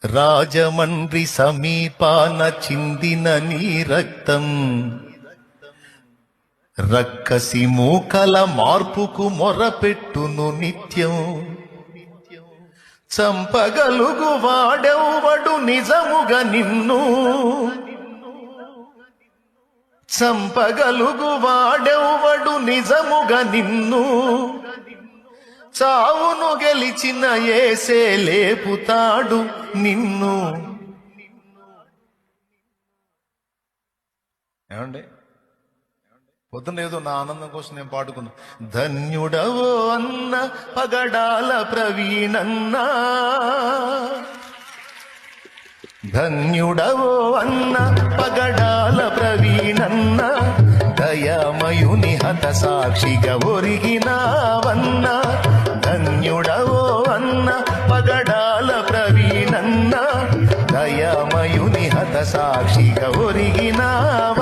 రాజమండ్రి సమీపాన చిందిన నీ రక్తం రక్కసి మూకల మార్పుకు మొరపెట్టును నిత్యం. చంపగలుగు వాడెవ్వడు నిజముగా నిన్ను, చంపగలుగు వాడెవ్వడు నిజముగా నిన్ను. చావును గెలిచిన యేసే లేపుతాడు నిన్ను. ఏమండి, పొద్దున్న ఏదో నా ఆనందం కోసం నేను పాడుకున్నా. ధన్యుడవో అన్న పగడాల ప్రవీణన్నా, ధన్యుడవో అన్న పగడాల ప్రవీణన్న, దయామయుని హత సాక్షిగా ఒరిగినావన్న. ధన్యుడవో అన్న పగడాల ప్రవీణన్న, దయామయుని హత సాక్షిగా ఒరిగినావన్న.